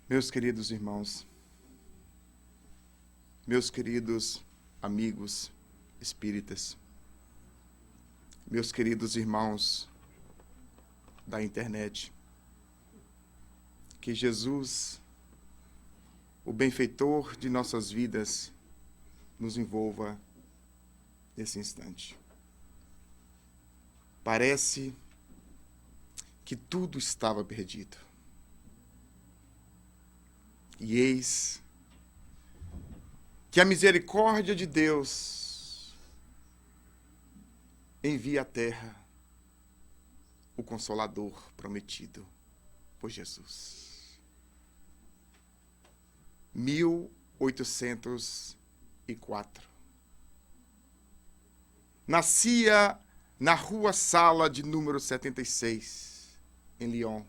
Meus queridos irmãos, meus queridos amigos espíritas, meus queridos irmãos da internet, que Jesus, o benfeitor de nossas vidas, nos envolva nesse instante. Parece que tudo estava perdido. E eis que a misericórdia de Deus envia à terra o Consolador prometido por Jesus. 1804. Nascia na Rua Sala de número 76, em Lyon,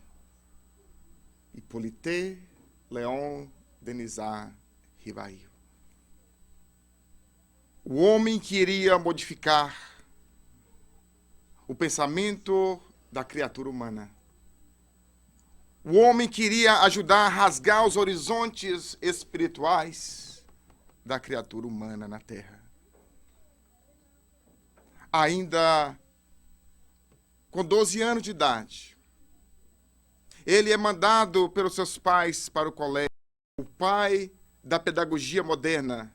Hippolyte Léon Denisard Rivail. O homem que iria modificar o pensamento da criatura humana. O homem que iria ajudar a rasgar os horizontes espirituais da criatura humana na Terra. Ainda com 12 anos de idade, ele é mandado pelos seus pais para o colégio, o pai da pedagogia moderna,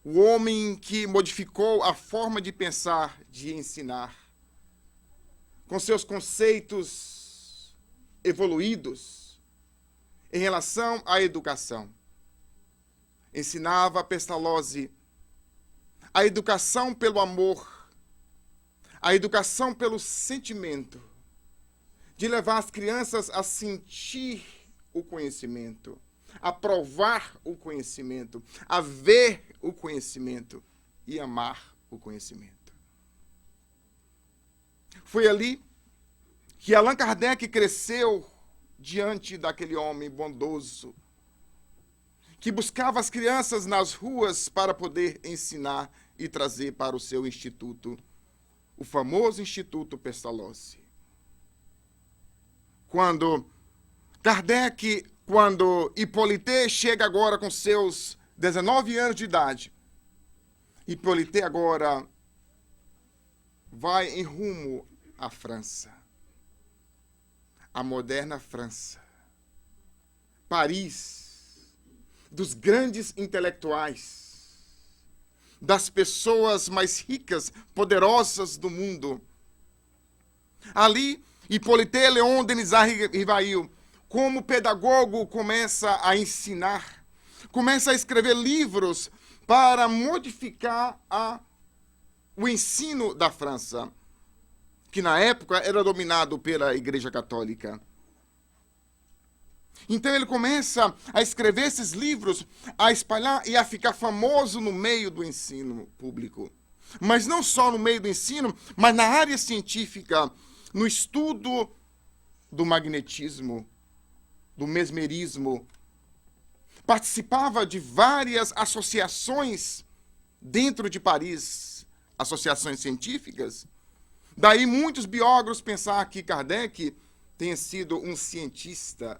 o homem que modificou a forma de pensar, de ensinar, com seus conceitos evoluídos em relação à educação. Ensinava a Pestalozzi a educação pelo amor, a educação pelo sentimento, de levar as crianças a sentir o conhecimento, a provar o conhecimento, a ver o conhecimento e amar o conhecimento. Foi ali que Allan Kardec cresceu diante daquele homem bondoso, que buscava as crianças nas ruas para poder ensinar e trazer para o seu instituto, o famoso Instituto Pestalozzi. Quando Hippolyte chega agora com seus 19 anos de idade, Hippolyte agora vai em rumo à França, a moderna França, Paris, dos grandes intelectuais, das pessoas mais ricas, poderosas do mundo. Ali, Hippolyte Léon Denisard Rivail, como pedagogo, começa a ensinar, começa a escrever livros para modificar o ensino da França, que na época era dominado pela Igreja Católica. Então ele começa a escrever esses livros, a espalhar e a ficar famoso no meio do ensino público. Mas não só no meio do ensino, mas na área científica, no estudo do magnetismo, do mesmerismo. Participava de várias associações dentro de Paris, associações científicas. Daí muitos biógrafos pensar que Kardec tenha sido um cientista,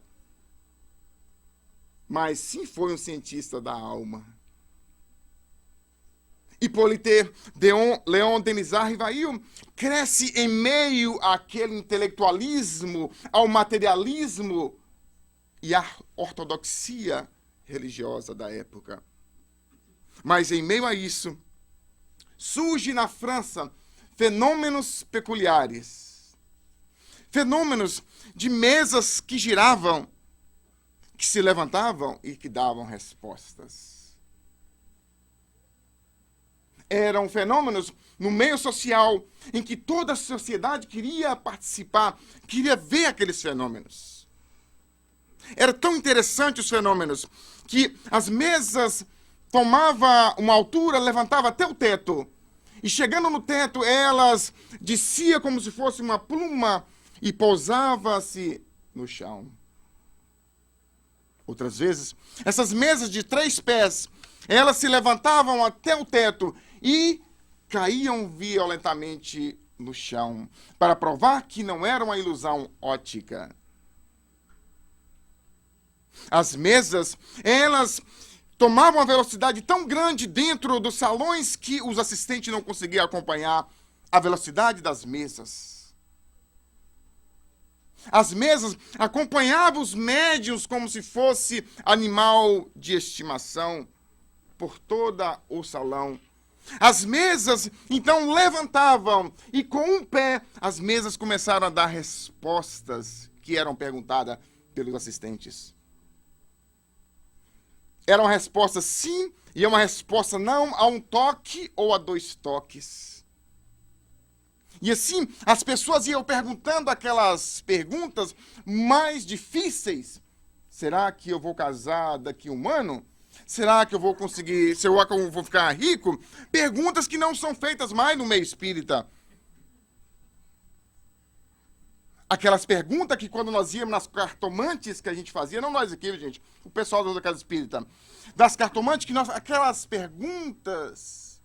mas sim foi um cientista da alma. Hippolyte Léon Denisard Rivail cresce em meio àquele intelectualismo, ao materialismo e à ortodoxia religiosa da época. Mas em meio a isso, surge na França fenômenos peculiares. Fenômenos de mesas que giravam, que se levantavam e que davam respostas. Eram fenômenos no meio social em que toda a sociedade queria participar, queria ver aqueles fenômenos. Era tão interessante os fenômenos que as mesas tomavam uma altura, levantavam até o teto. E chegando no teto, elas desciam como se fosse uma pluma e pousava-se no chão. Outras vezes, essas mesas de 3 pés, elas se levantavam até o teto e caíam violentamente no chão, para provar que não era uma ilusão óptica. As mesas, elas tomavam uma velocidade tão grande dentro dos salões que os assistentes não conseguiam acompanhar a velocidade das mesas. As mesas acompanhavam os médiuns como se fosse animal de estimação por todo o salão. As mesas, então, levantavam e com um pé, as mesas começaram a dar respostas que eram perguntadas pelos assistentes. Era uma resposta sim e uma resposta não a um toque ou a 2 toques. E assim, as pessoas iam perguntando aquelas perguntas mais difíceis. Será que eu vou casar daqui a 1 ano? Será que eu vou conseguir, será que eu vou ficar rico? Perguntas que não são feitas mais no meio espírita. Aquelas perguntas que quando nós íamos nas cartomantes que a gente fazia, não nós aqui, gente, o pessoal da casa espírita, das cartomantes, que nós, aquelas perguntas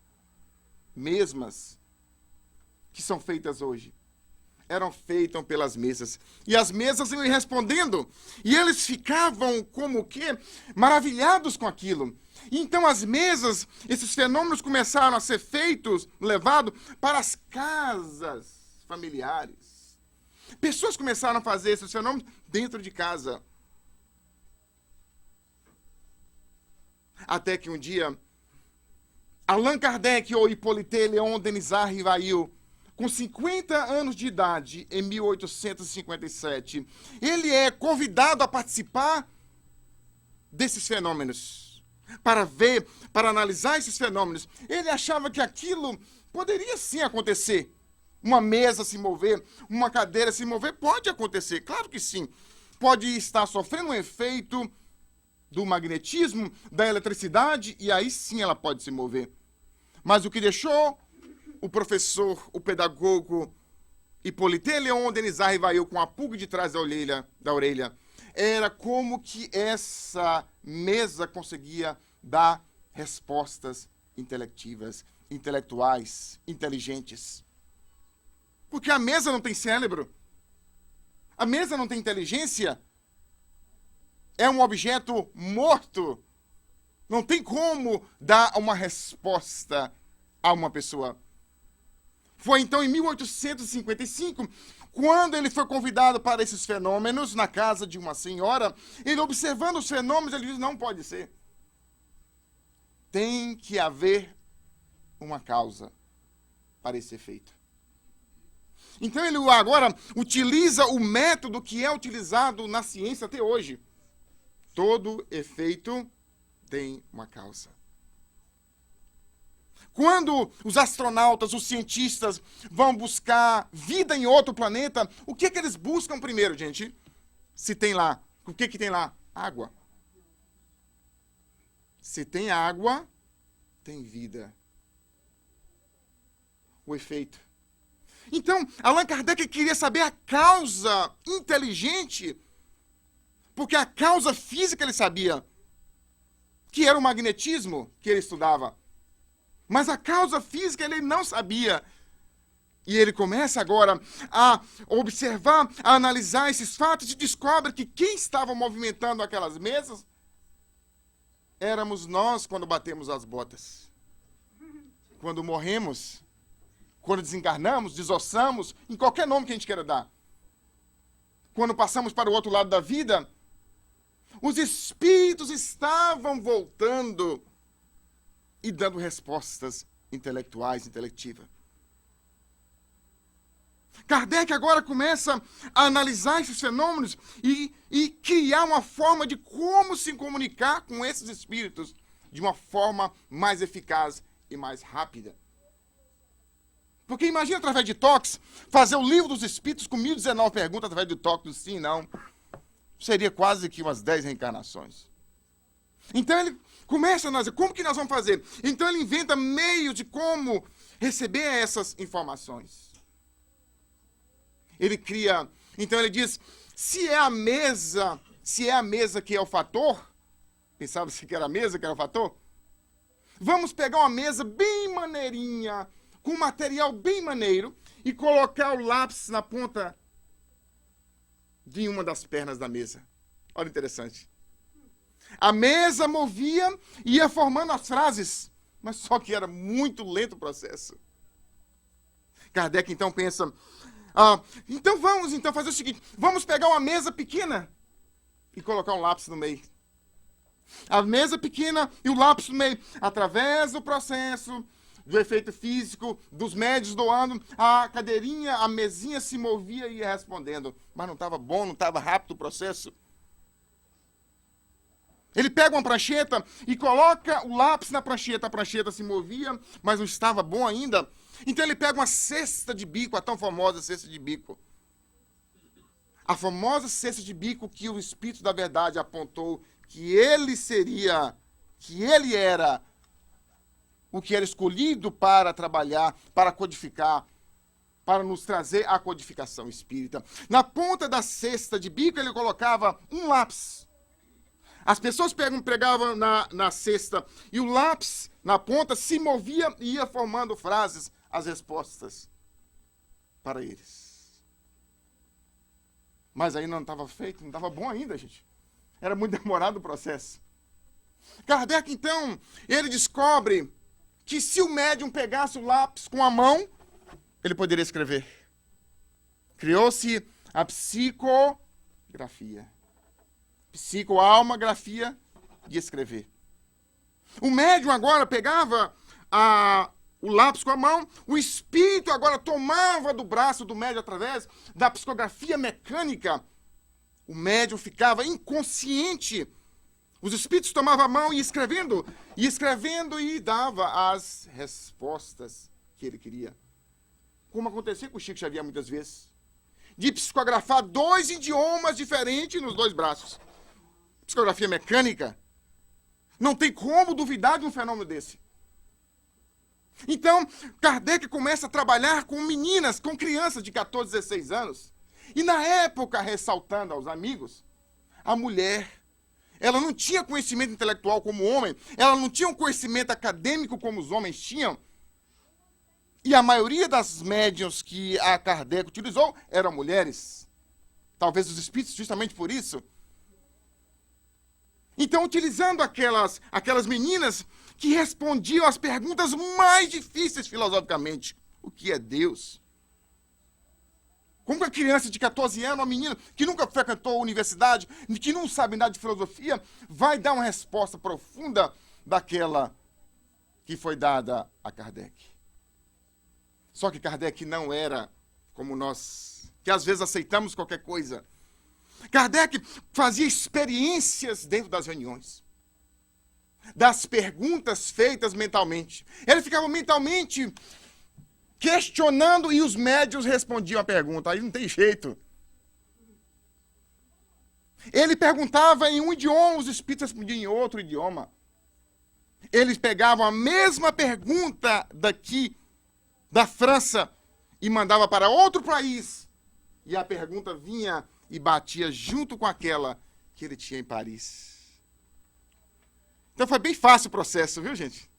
mesmas que são feitas hoje, eram feitas pelas mesas. E as mesas iam respondendo. E eles ficavam como o quê? Maravilhados com aquilo. Então as mesas, esses fenômenos começaram a ser feitos, levados para as casas familiares. Pessoas começaram a fazer esses fenômenos dentro de casa. Até que um dia, Allan Kardec ou Hippolyte Léon Denisard Rivail, com 50 anos de idade, em 1857, ele é convidado a participar desses fenômenos, para ver, para analisar esses fenômenos. Ele achava que aquilo poderia sim acontecer. Uma mesa se mover, uma cadeira se mover, pode acontecer, claro que sim. Pode estar sofrendo um efeito do magnetismo, da eletricidade, e aí sim ela pode se mover. Mas o que deixou o professor, o pedagogo Hippolyte Léon Denisard Rivail com a pulga de trás da orelha, era como que essa mesa conseguia dar respostas intelectuais, inteligentes. Porque a mesa não tem cérebro, a mesa não tem inteligência, é um objeto morto, não tem como dar uma resposta a uma pessoa. Foi então em 1855, quando ele foi convidado para esses fenômenos na casa de uma senhora, ele observando os fenômenos, ele diz, não pode ser. Tem que haver uma causa para esse efeito. Então ele agora utiliza o método que é utilizado na ciência até hoje. Todo efeito tem uma causa. Quando os astronautas, os cientistas vão buscar vida em outro planeta, o que eles buscam primeiro, gente? Se tem lá. O que tem lá? Água. Se tem água, tem vida. O efeito. Então, Allan Kardec queria saber a causa inteligente, porque a causa física ele sabia, que era o magnetismo que ele estudava. Mas a causa física ele não sabia. E ele começa agora a observar, a analisar esses fatos e descobre que quem estava movimentando aquelas mesas éramos nós quando batemos as botas. Quando morremos, quando desencarnamos, desossamos, em qualquer nome que a gente queira dar. Quando passamos para o outro lado da vida, os espíritos estavam voltando e dando respostas intelectuais, intelectivas. Kardec agora começa a analisar esses fenômenos e criar uma forma de como se comunicar com esses espíritos de uma forma mais eficaz e mais rápida. Porque imagina através de toques, fazer o livro dos espíritos com 1019 perguntas através de toque do sim e não. Seria quase que umas 10 reencarnações. Então ele começa a analisar, como que nós vamos fazer? Então ele inventa meios de como receber essas informações. Ele cria, então ele diz, se é a mesa que é o fator, pensava-se que era a mesa que era o fator, vamos pegar uma mesa bem maneirinha, com um material bem maneiro, e colocar o lápis na ponta de uma das pernas da mesa. Olha interessante. A mesa movia e ia formando as frases, mas só que era muito lento o processo. Kardec então pensa, então vamos fazer o seguinte, vamos pegar uma mesa pequena e colocar um lápis no meio. A mesa pequena e o lápis no meio, através do processo do efeito físico, dos médios doando, a cadeirinha, a mesinha se movia e ia respondendo. Mas não estava bom, não estava rápido o processo. Ele pega uma prancheta e coloca o lápis na prancheta. A prancheta se movia, mas não estava bom ainda. Então ele pega uma cesta de bico, a tão famosa cesta de bico. A famosa cesta de bico que o Espírito da Verdade apontou que ele seria, que ele era o que era escolhido para trabalhar, para codificar, para nos trazer a codificação espírita. Na ponta da cesta de bico ele colocava um lápis. As pessoas pregavam na cesta e o lápis na ponta se movia e ia formando frases, as respostas para eles. Mas aí não estava feito, não estava bom ainda, gente. Era muito demorado o processo. Kardec, então, ele descobre que se o médium pegasse o lápis com a mão, ele poderia escrever. Criou-se a psicografia. Psicoalmografia de escrever. O médium agora pegava o lápis com a mão, o espírito agora tomava do braço do médium através da psicografia mecânica. O médium ficava inconsciente. Os espíritos tomavam a mão e escrevendo e dava as respostas que ele queria. Como acontecia com o Chico Xavier muitas vezes. De psicografar 2 idiomas diferentes nos 2 braços. Psicografia mecânica. Não tem como duvidar de um fenômeno desse. Então, Kardec começa a trabalhar com meninas, com crianças de 14, 16 anos. E na época, ressaltando aos amigos, a mulher, ela não tinha conhecimento intelectual como o homem, ela não tinha um conhecimento acadêmico como os homens tinham. E a maioria das médiuns que a Kardec utilizou eram mulheres. Talvez os espíritos justamente por isso. Então, utilizando aquelas meninas que respondiam às perguntas mais difíceis filosoficamente. O que é Deus? Como que a criança de 14 anos, uma menina que nunca frequentou a universidade, que não sabe nada de filosofia, vai dar uma resposta profunda daquela que foi dada a Kardec? Só que Kardec não era como nós, que às vezes aceitamos qualquer coisa. Kardec fazia experiências dentro das reuniões, das perguntas feitas mentalmente. Ele ficava mentalmente questionando e os médiuns respondiam a pergunta. Aí não tem jeito. Ele perguntava em um idioma, os espíritos respondiam em outro idioma. Eles pegavam a mesma pergunta daqui, da França, e mandavam para outro país. E a pergunta vinha e batia junto com aquela que ele tinha em Paris. Então foi bem fácil o processo, viu, gente?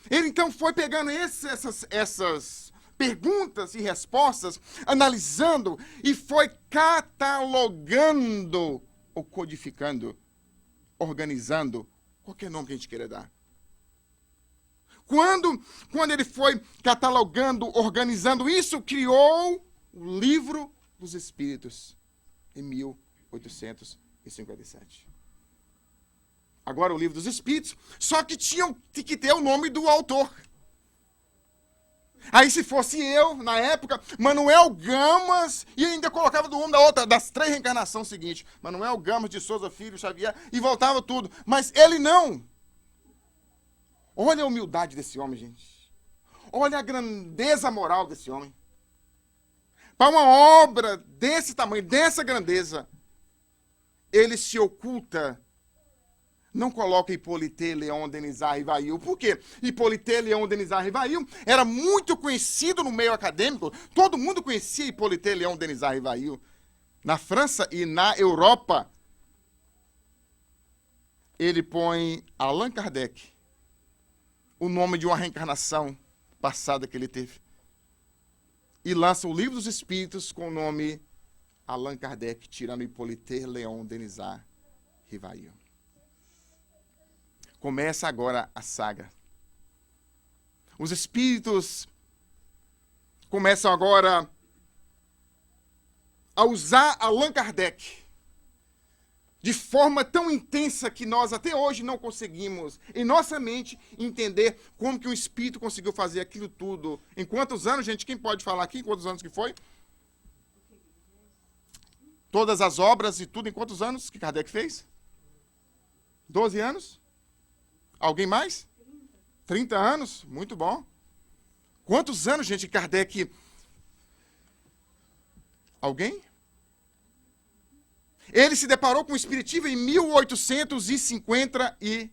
Ele então foi pegando essas perguntas e respostas, analisando e foi catalogando ou codificando, organizando, qualquer nome que a gente queira dar. Quando ele foi catalogando, organizando isso, criou o Livro dos Espíritos, em 1857. Agora o Livro dos Espíritos, só que tinha que ter o nome do autor. Aí se fosse eu, na época, Manuel Gamas, e ainda colocava do nome das 3 reencarnações seguintes. Manuel Gamas de Souza Filho, Xavier, e voltava tudo. Mas ele não. Olha a humildade desse homem, gente. Olha a grandeza moral desse homem. Para uma obra desse tamanho, dessa grandeza, ele se oculta. Não coloca Hippolyte Léon Denisard Rivail. Por quê? Hippolyte Léon Denisard Rivail era muito conhecido no meio acadêmico. Todo mundo conhecia Hippolyte Léon Denisard Rivail. Na França e na Europa, ele põe Allan Kardec, o nome de uma reencarnação passada que ele teve. E lança o Livro dos Espíritos com o nome Allan Kardec, tirando Hippolyte Léon Denisard Rivail. Começa agora a saga. Os espíritos começam agora a usar Allan Kardec de forma tão intensa que nós até hoje não conseguimos, em nossa mente, entender como que um espírito conseguiu fazer aquilo tudo. Em quantos anos, gente? Quem pode falar aqui? Quantos anos que foi? Todas as obras e tudo, em quantos anos que Kardec fez? 12 anos? Alguém mais? 30 anos? Muito bom. Quantos anos, gente, Kardec... Alguém? Ele se deparou com o espiritismo em 1854.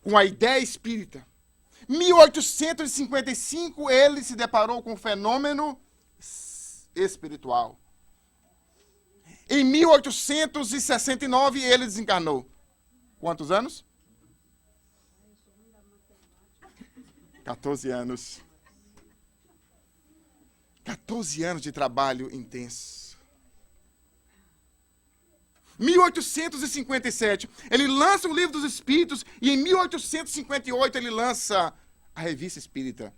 Com a ideia espírita. 1855, ele se deparou com o fenômeno espiritual. Em 1869, ele desencarnou. Quantos anos? 14 anos. 14 anos de trabalho intenso. 1857, ele lança o Livro dos Espíritos e em 1858 ele lança a Revista Espírita.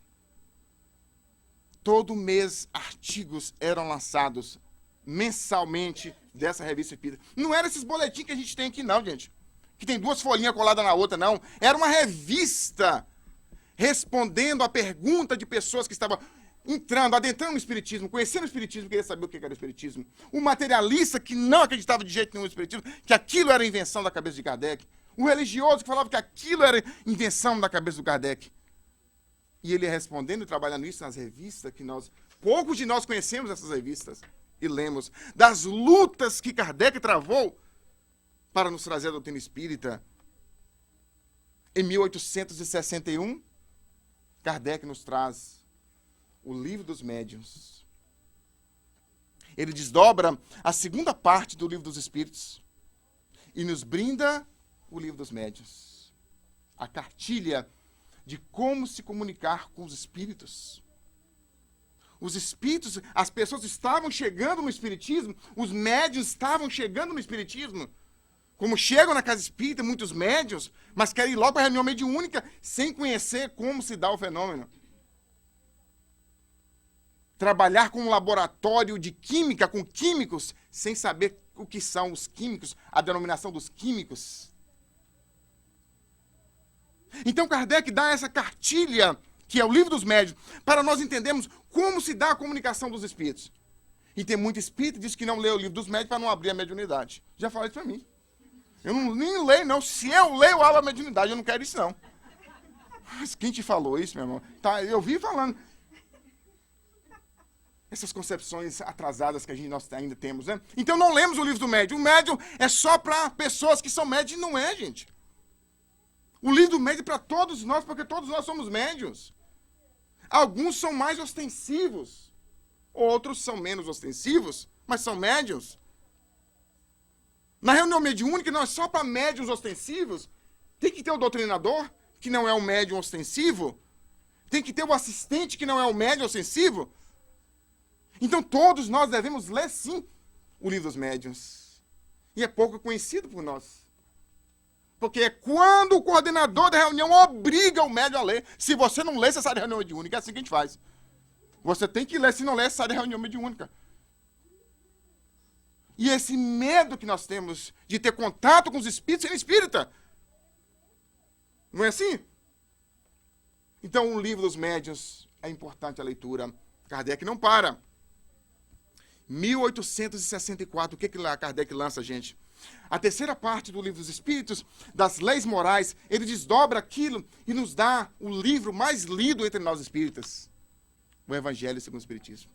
Todo mês artigos eram lançados mensalmente dessa Revista Espírita. Não era esses boletins que a gente tem aqui não, gente. Que tem 2 folhinhas coladas na outra, não. Era uma revista respondendo a pergunta de pessoas que estavam adentrando no Espiritismo, conhecendo o Espiritismo, queria saber o que era o Espiritismo. O materialista que não acreditava de jeito nenhum no Espiritismo, que aquilo era invenção da cabeça de Kardec. O religioso que falava que aquilo era invenção da cabeça do Kardec. E ele ia respondendo e trabalhando isso nas revistas, que poucos de nós conhecemos essas revistas e lemos, das lutas que Kardec travou para nos trazer a doutrina espírita. Em 1861, Kardec nos traz o Livro dos Médiuns. Ele desdobra a segunda parte do Livro dos Espíritos e nos brinda o Livro dos Médiuns. A cartilha de como se comunicar com os espíritos. Os espíritos, as pessoas estavam chegando no espiritismo, os médiuns estavam chegando no espiritismo. Como chegam na casa espírita, muitos médiuns, mas querem ir logo para a reunião mediúnica sem conhecer como se dá o fenômeno. Trabalhar com um laboratório de química, com químicos, sem saber o que são os químicos, a denominação dos químicos. Então Kardec dá essa cartilha, que é o Livro dos Médiuns, para nós entendermos como se dá a comunicação dos espíritos. E tem muito espírito que diz que não lê o Livro dos Médiuns para não abrir a mediunidade. Já falei isso para mim. Eu nem leio, não. Se eu leio, eu abro a mediunidade. Eu não quero isso, não. Mas quem te falou isso, meu irmão? Tá, eu vi falando. Essas concepções atrasadas que nós ainda temos, né? Então não lemos o Livro do Médium. O médium é só para pessoas que são médios e não é, gente. O Livro do Médium é para todos nós, porque todos nós somos médiuns. Alguns são mais ostensivos, outros são menos ostensivos, mas são médiuns. Na reunião mediúnica, não é só para médiuns ostensivos. Tem que ter o doutrinador, que não é um médium ostensivo. Tem que ter o assistente, que não é um médium ostensivo. Então todos nós devemos ler, sim, o Livro dos Médiuns. E é pouco conhecido por nós. Porque é quando o coordenador da reunião obriga o médium a ler. Se você não lê, você sai da reunião mediúnica. É assim que a gente faz. Você tem que ler, se não ler, sai da reunião mediúnica. E esse medo que nós temos de ter contato com os espíritos sendo espírita. Não é assim? Então o Livro dos Médiuns é importante a leitura. Kardec não para. 1864, o que Kardec lança, gente? A terceira parte do Livro dos Espíritos, das leis morais, ele desdobra aquilo e nos dá o livro mais lido entre nós espíritas, o Evangelho segundo o Espiritismo.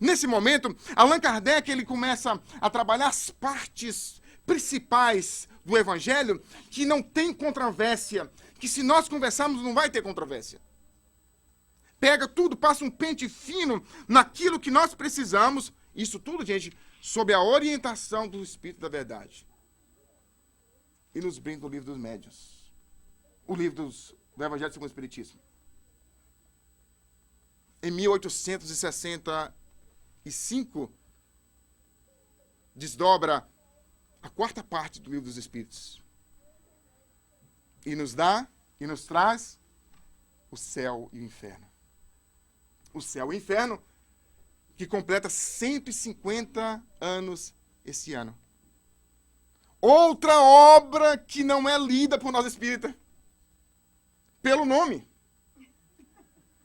Nesse momento, Allan Kardec ele começa a trabalhar as partes principais do Evangelho que não tem controvérsia, que se nós conversarmos não vai ter controvérsia. Pega tudo, passa um pente fino naquilo que nós precisamos. Isso tudo, gente, sob a orientação do Espírito da Verdade. E nos brinda o Livro dos Médiuns. O livro do Evangelho segundo o Espiritismo. Em 1865, 5 desdobra a quarta parte do livro dos Espíritos. E nos traz o céu e o inferno. O céu e o inferno, que completa 150 anos esse ano. Outra obra que não é lida por nós espíritas. Pelo nome.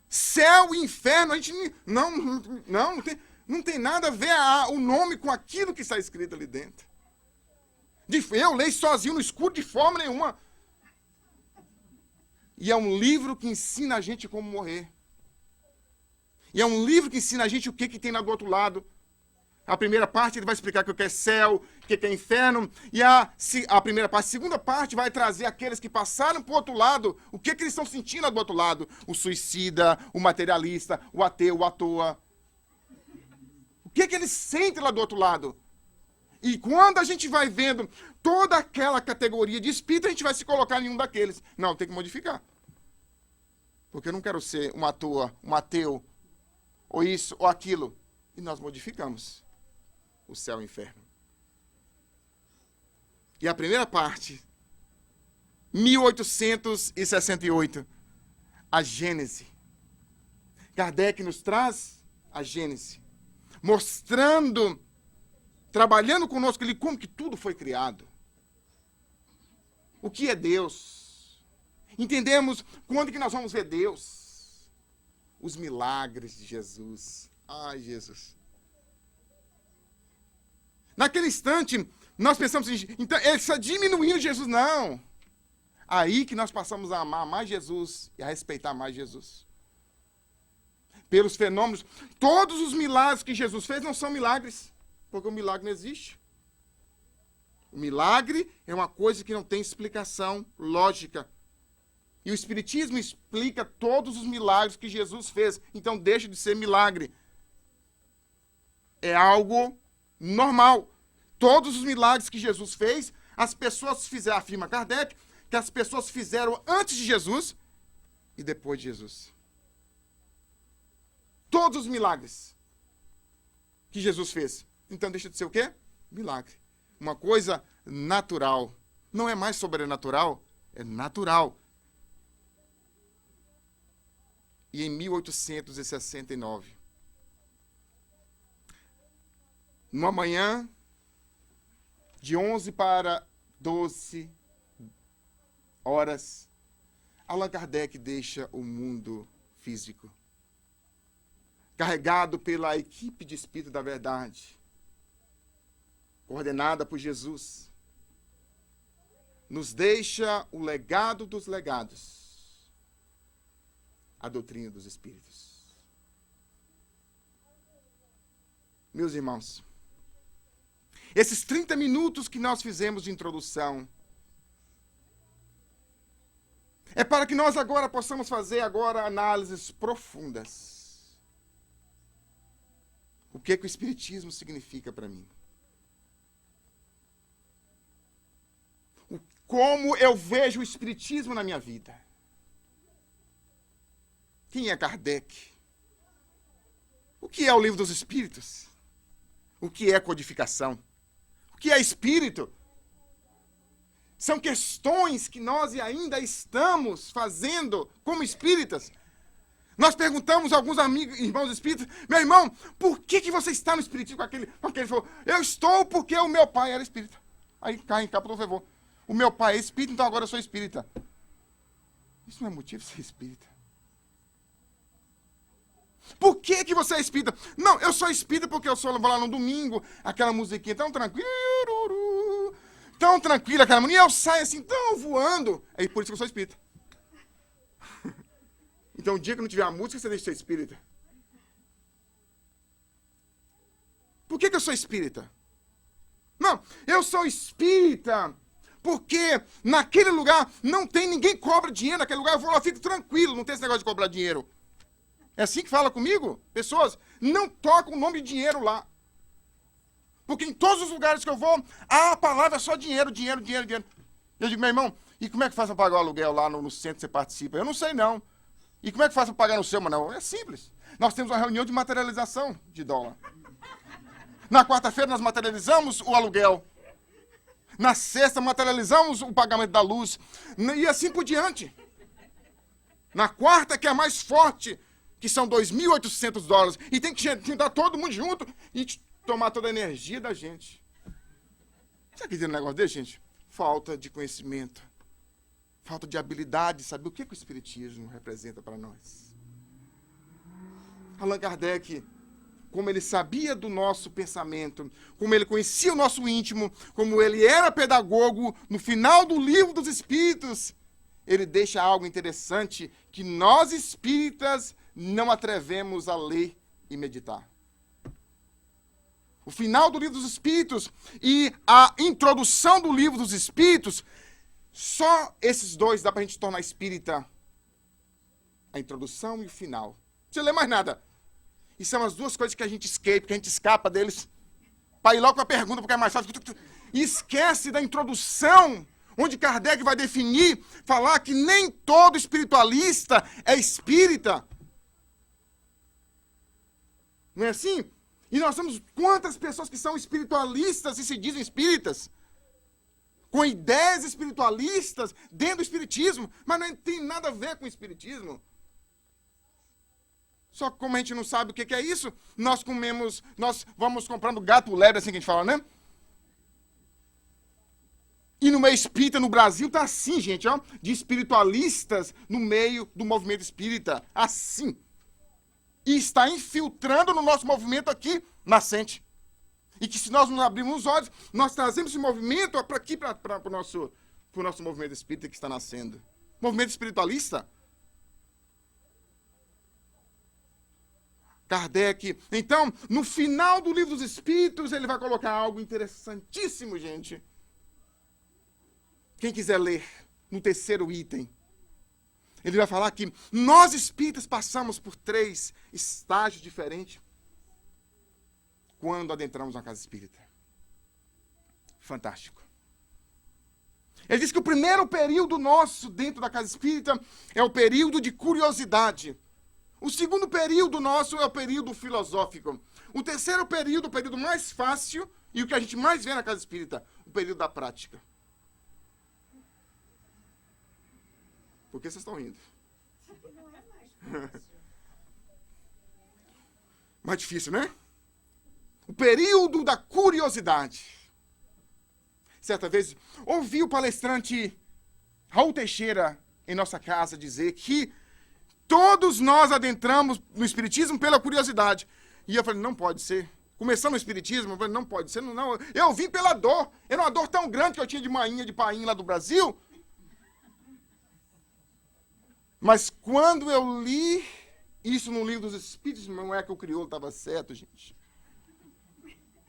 Céu e inferno, a gente não tem nada a ver o nome com aquilo que está escrito ali dentro. Eu leio sozinho no escuro de forma nenhuma. E é um livro que ensina a gente como morrer. E é um livro que ensina a gente o que tem lá do outro lado. A primeira parte ele vai explicar o que é céu, o que é inferno. E a segunda parte vai trazer aqueles que passaram para o outro lado, o que eles estão sentindo lá do outro lado. O suicida, o materialista, o ateu, o à toa. O que eles sentem lá do outro lado. E quando a gente vai vendo toda aquela categoria de espírito, a gente vai se colocar em um daqueles. Não, tem que modificar. Porque eu não quero ser um à toa, um ateu, ou isso, ou aquilo. E nós modificamos o céu e o inferno. E a primeira parte, 1868, a Gênese. Kardec nos traz a Gênese, mostrando, trabalhando conosco ali como que tudo foi criado. O que é Deus? Entendemos quando que nós vamos ver Deus? Os milagres de Jesus. Ai, Jesus. Naquele instante, nós pensamos assim, então, ele está diminuindo Jesus. Não. Aí que nós passamos a amar mais Jesus e a respeitar mais Jesus. Pelos fenômenos, todos os milagres que Jesus fez não são milagres, porque o milagre não existe. O milagre é uma coisa que não tem explicação lógica. E o Espiritismo explica todos os milagres que Jesus fez, então deixa de ser milagre. É algo normal. Todos os milagres que Jesus fez, as pessoas fizeram, afirma Kardec, que as pessoas fizeram antes de Jesus e depois de Jesus. Todos os milagres que Jesus fez. Então deixa de ser o quê? Milagre. Uma coisa natural. Não é mais sobrenatural, é natural. E em 1869, numa manhã de 11 para 12 horas, Allan Kardec deixa o mundo físico, carregado pela equipe de Espírito da Verdade, coordenada por Jesus, nos deixa o legado dos legados, a doutrina dos Espíritos. Meus irmãos, esses 30 minutos que nós fizemos de introdução é para que nós agora possamos fazer análises profundas. O que o Espiritismo significa para mim? Como eu vejo o Espiritismo na minha vida? Quem é Kardec? O que é o Livro dos Espíritos? O que é codificação? O que é espírito? São questões que nós ainda estamos fazendo como espíritas. Nós perguntamos a alguns amigos, irmãos espíritas, meu irmão, por que você está no espiritismo com aquele? Ele falou, eu estou porque o meu pai era espírita. Aí cai em capa do fervor. O meu pai é espírita, então agora eu sou espírita. Isso não é motivo de ser espírita. Por que você é espírita? Não, eu sou espírita porque eu vou lá no domingo, aquela musiquinha tão tranquila, aquela música, e eu saio assim, tão voando. É por isso que eu sou espírita. Então, o dia que não tiver a música, você deixa de ser espírita. Por que eu sou espírita? Não, eu sou espírita porque naquele lugar não tem ninguém que cobra dinheiro, naquele lugar eu vou lá, fico tranquilo, não tem esse negócio de cobrar dinheiro. É assim que fala comigo? Pessoas não tocam o nome de dinheiro lá. Porque em todos os lugares que eu vou, a palavra é só dinheiro, dinheiro, dinheiro, dinheiro. Eu digo, meu irmão, e como é que faz para pagar o aluguel lá no centro que você participa? Eu não sei, não. E como é que faz para pagar no seu, mas não? É simples. Nós temos uma reunião de materialização de dólar. Na quarta-feira nós materializamos o aluguel. Na sexta materializamos o pagamento da luz. E assim por diante. Na quarta, que é a mais forte, que são $2.800. E tem que juntar todo mundo junto e tomar toda a energia da gente. Você acredita no negócio desse, gente? Falta de conhecimento. Falta de habilidade, saber o que o Espiritismo representa para nós. Allan Kardec, como ele sabia do nosso pensamento, como ele conhecia o nosso íntimo, como ele era pedagogo, no final do Livro dos Espíritos, ele deixa algo interessante que nós espíritas não atrevemos a ler e meditar. O final do Livro dos Espíritos e a introdução do Livro dos Espíritos, só esses dois dá para a gente tornar espírita. A introdução e o final. Não precisa ler mais nada. E são as duas coisas que a gente escapa deles, para ir logo com a pergunta, porque é mais fácil. E esquece da introdução, onde Kardec vai definir, falar que nem todo espiritualista é espírita. Não é assim? E nós temos quantas pessoas que são espiritualistas e se dizem espíritas? Com ideias espiritualistas dentro do espiritismo, mas não tem nada a ver com o espiritismo. Só que como a gente não sabe o que é isso, nós vamos comprando gato lebre, assim que a gente fala, né? E no meio espírita, no Brasil, tá assim, gente, ó, de espiritualistas no meio do movimento espírita. Assim. E está infiltrando no nosso movimento aqui, nascente. E que se nós não abrirmos os olhos, nós trazemos esse movimento para aqui, para o nosso movimento espírita que está nascendo. Movimento espiritualista. Kardec. Então, no final do Livro dos Espíritos, ele vai colocar algo interessantíssimo, gente. Quem quiser ler, no terceiro item, ele vai falar que nós espíritas passamos por 3 estágios diferentes quando adentramos na casa espírita. Fantástico. Ele diz que o primeiro período nosso dentro da casa espírita é o período de curiosidade. O segundo período nosso é o período filosófico. O terceiro período, o período mais fácil, e o que a gente mais vê na casa espírita, o período da prática. Por que vocês estão rindo? Não é mais fácil. Mais difícil, né? O período da curiosidade. Certa vez, ouvi o palestrante Raul Teixeira em nossa casa dizer que todos nós adentramos no Espiritismo pela curiosidade. E eu falei, não pode ser. Começando o Espiritismo, eu falei, não pode ser. Não. Eu vim pela dor. Era uma dor tão grande que eu tinha de mainha, de painho lá do Brasil. Mas quando eu li isso no Livro dos Espíritos, não é que o crioulo estava certo, gente.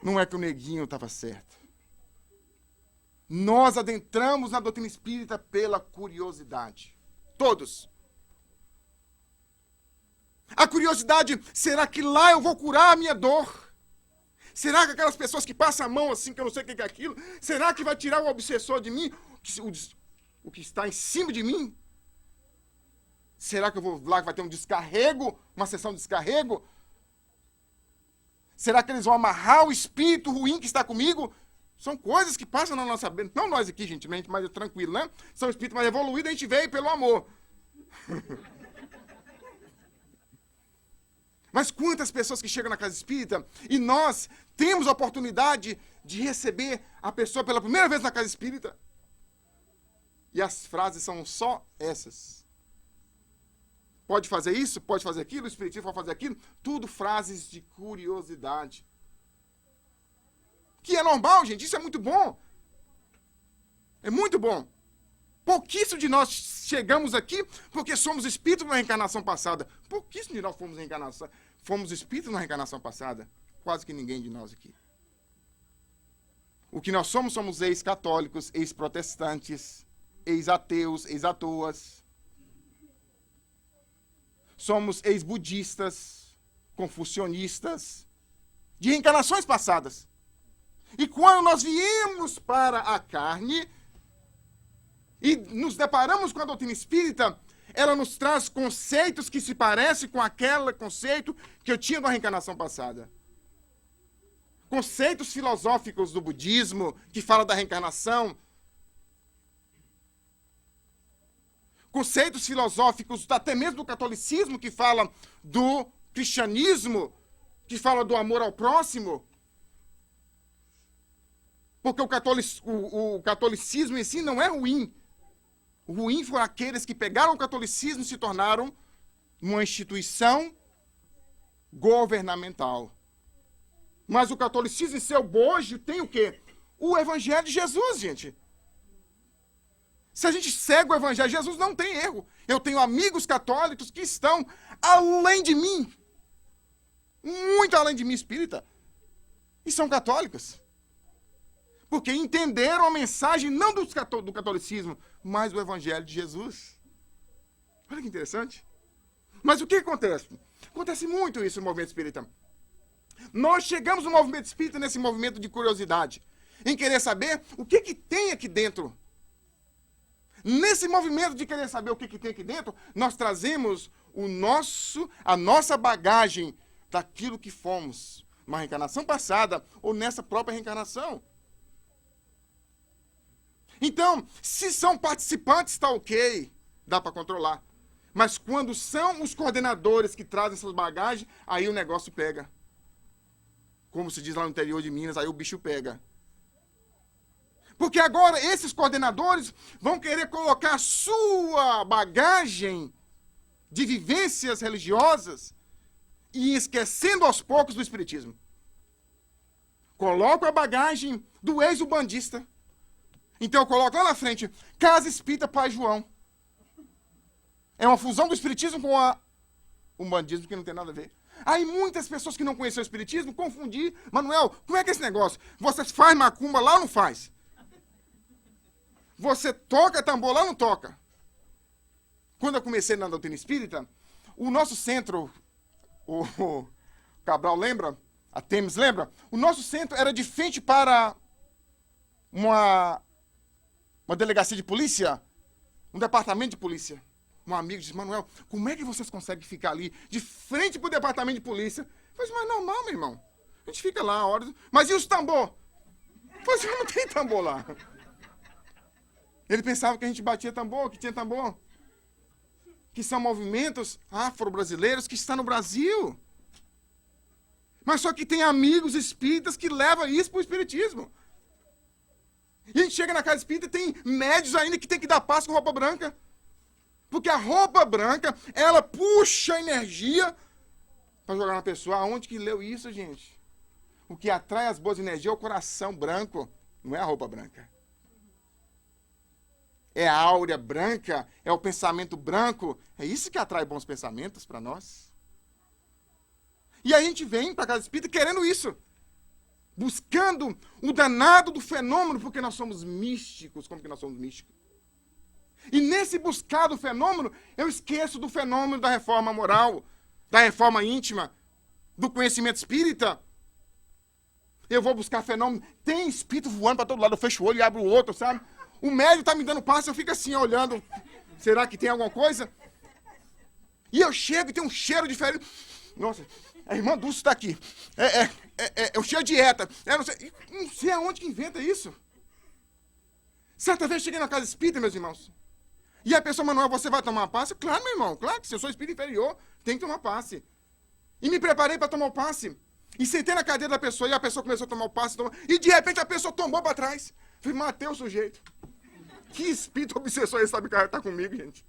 Não é que o neguinho estava certo. Nós adentramos na doutrina espírita pela curiosidade. Todos. A curiosidade, será que lá eu vou curar a minha dor? Será que aquelas pessoas que passam a mão assim, que eu não sei o que é aquilo, será que vai tirar o obsessor de mim? O que está em cima de mim? Será que eu vou lá que vai ter um descarrego? Uma sessão de descarrego? Será que eles vão amarrar o espírito ruim que está comigo? São coisas que passam na nossa mente. Não nós aqui, gentilmente, mas tranquilo, né? São espíritos mais evoluídos, a gente veio pelo amor. Mas quantas pessoas que chegam na casa espírita e nós temos a oportunidade de receber a pessoa pela primeira vez na casa espírita? E as frases são só essas. Pode fazer isso, pode fazer aquilo, o espiritismo pode fazer aquilo. Tudo frases de curiosidade. Que é normal, gente, isso é muito bom. É muito bom. Pouquíssimo de nós chegamos aqui porque somos espíritos na reencarnação passada. Pouquíssimo de nós fomos espíritos na reencarnação passada. Quase que ninguém de nós aqui. O que nós somos ex-católicos, ex-protestantes, ex-ateus, ex-atoas. Somos ex-budistas, confucionistas, de reencarnações passadas. E quando nós viemos para a carne e nos deparamos com a doutrina espírita, ela nos traz conceitos que se parecem com aquele conceito que eu tinha na reencarnação passada. conceitos filosóficos do budismo, que fala da reencarnação, conceitos filosóficos até mesmo do catolicismo, que fala do cristianismo, que fala do amor ao próximo. Porque o catolicismo em si não é ruim. O ruim foram aqueles que pegaram o catolicismo e se tornaram uma instituição governamental. Mas o catolicismo em seu bojo tem o quê? O evangelho de Jesus, gente. Se a gente segue o evangelho de Jesus, não tem erro. Eu tenho amigos católicos que estão além de mim. Muito além de mim, espírita. E são católicos. Porque entenderam a mensagem não do catolicismo, mas do evangelho de Jesus. Olha que interessante. Mas o que acontece? Acontece muito isso no movimento espírita. Nós chegamos no movimento espírita nesse movimento de curiosidade, em querer saber o que tem aqui dentro. Nesse movimento de querer saber o que tem aqui dentro, nós trazemos a nossa bagagem daquilo que fomos, uma reencarnação passada ou nessa própria reencarnação. Então, se são participantes, está ok, dá para controlar. Mas quando são os coordenadores que trazem essas bagagens, aí o negócio pega. Como se diz lá no interior de Minas, aí o bicho pega. Porque agora esses coordenadores vão querer colocar a sua bagagem de vivências religiosas e esquecendo aos poucos do espiritismo. Colocam a bagagem do ex-ubandista. Então eu coloco lá na frente, Casa Espírita Pai João. É uma fusão do espiritismo com o umbandismo, que não tem nada a ver. Aí muitas pessoas que não conheciam o espiritismo confundiram. Manuel, como é que é esse negócio? Você faz macumba lá ou não faz? Você toca tambor lá ou não toca? Quando eu comecei na doutrina espírita, o nosso centro, o Cabral lembra? A Temes lembra? O nosso centro era de frente para uma delegacia de polícia, um departamento de polícia. Um amigo disse, Manuel, como é que vocês conseguem ficar ali de frente para o departamento de polícia? Eu falei, mas normal, meu irmão. A gente fica lá, horas. Mas e os tambor? Eu falei, não tem tambor lá. Ele pensava que a gente batia tambor, que tinha tambor. Que são movimentos afro-brasileiros que estão no Brasil. Mas só que tem amigos espíritas que levam isso para o espiritismo. E a gente chega na casa espírita e tem médios ainda que tem que dar passo com roupa branca. Porque a roupa branca, ela puxa energia para jogar na pessoa. Aonde que leu isso, gente? O que atrai as boas energias é o coração branco, não é a roupa branca. É a áurea branca, é o pensamento branco. É isso que atrai bons pensamentos para nós. E a gente vem para a casa espírita querendo isso. Buscando o danado do fenômeno, porque nós somos místicos. Como que nós somos místicos? E nesse buscar do fenômeno, eu esqueço do fenômeno da reforma moral, da reforma íntima, do conhecimento espírita. Eu vou buscar fenômeno. Tem espírito voando para todo lado, eu fecho o olho e abro o outro, sabe? O médico está me dando passo, eu fico assim, olhando. Será que tem alguma coisa? E eu chego e tem um cheiro diferente. Nossa, a irmã Dulce está aqui. É o cheiro de dieta. Não sei aonde que inventa isso. Certa vez cheguei na casa espírita, meus irmãos. E a pessoa, Manuel, você vai tomar passe? Claro, meu irmão, claro que se eu sou espírito inferior, tem que tomar passe. E me preparei para tomar o passe. E sentei na cadeira da pessoa, e a pessoa começou a tomar o passe. E de repente a pessoa tombou para trás. Falei, matei o sujeito. Que espírito obsessor esse sabe que está comigo, gente?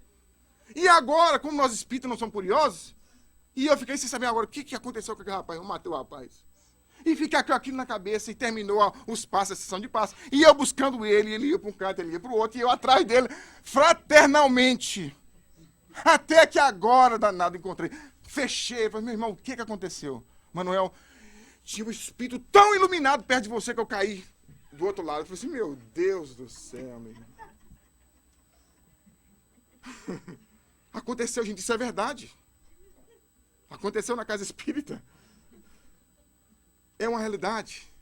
E agora, como nós espíritos não somos curiosos, e eu fiquei sem saber agora o que aconteceu com aquele rapaz. Eu matei o rapaz. E fica aquilo na cabeça, e terminou os passos, a sessão de passos. E eu buscando ele ia para um canto, ele ia para o outro, e eu atrás dele, fraternalmente. Até que agora, danado, encontrei. Fechei, falei, meu irmão, o que aconteceu? Manuel, tinha um espírito tão iluminado perto de você que eu caí do outro lado. Eu falei assim, meu Deus do céu, meu irmão. Aconteceu, gente, isso é verdade. Aconteceu na casa espírita. É uma realidade.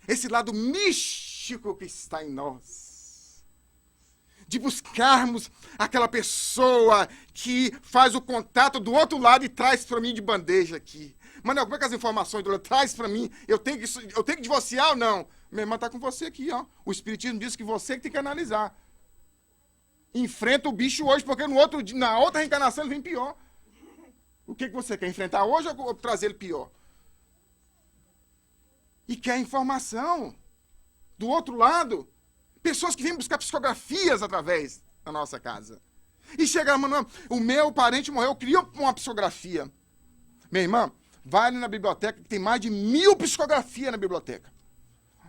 Esse lado místico que está em nós. De buscarmos aquela pessoa que faz o contato do outro lado e traz para mim de bandeja aqui. Manel, como é que as informações do traz para mim? Eu tenho que divorciar ou não? Minha irmã está com você aqui, ó. O Espiritismo diz que você que tem que analisar. Enfrenta o bicho hoje, porque na outra reencarnação ele vem pior. O que você quer? Enfrentar hoje ou trazer ele pior? E quer informação. Do outro lado, pessoas que vêm buscar psicografias através da nossa casa. E chega, Manuel, o meu parente morreu, eu queria uma psicografia. Minha irmã, vai ali na biblioteca, que tem mais de 1000 psicografias na biblioteca.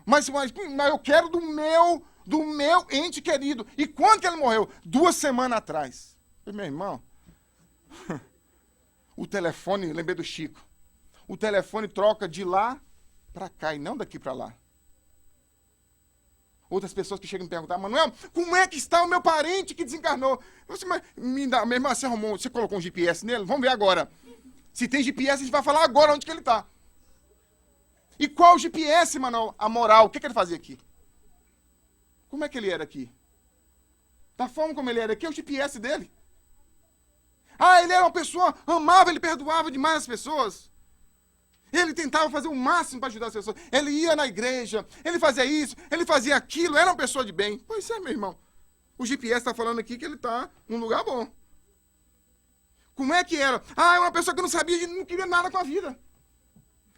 Mas eu quero do meu ente querido. E quando que ele morreu? 2 semanas atrás. Meu irmão, o telefone, lembrei do Chico, o telefone troca de lá para cá e não daqui para lá. Outras pessoas que chegam me perguntar, Manuel, como é que está o meu parente que desencarnou? Você, mas, minha irmã, você colocou um GPS nele? Vamos ver agora. Se tem GPS, a gente vai falar agora onde que ele está. E qual o GPS, Manuel? A moral, o que ele fazia aqui? Como é que ele era aqui? Da forma como ele era aqui, é o GPS dele. Ah, ele era uma pessoa amável, ele perdoava demais as pessoas. Ele tentava fazer o máximo para ajudar as pessoas. Ele ia na igreja, ele fazia isso, ele fazia aquilo, era uma pessoa de bem. Pois é, meu irmão. O GPS está falando aqui que ele está num lugar bom. Como é que era? Ah, é uma pessoa que não sabia, não queria nada com a vida.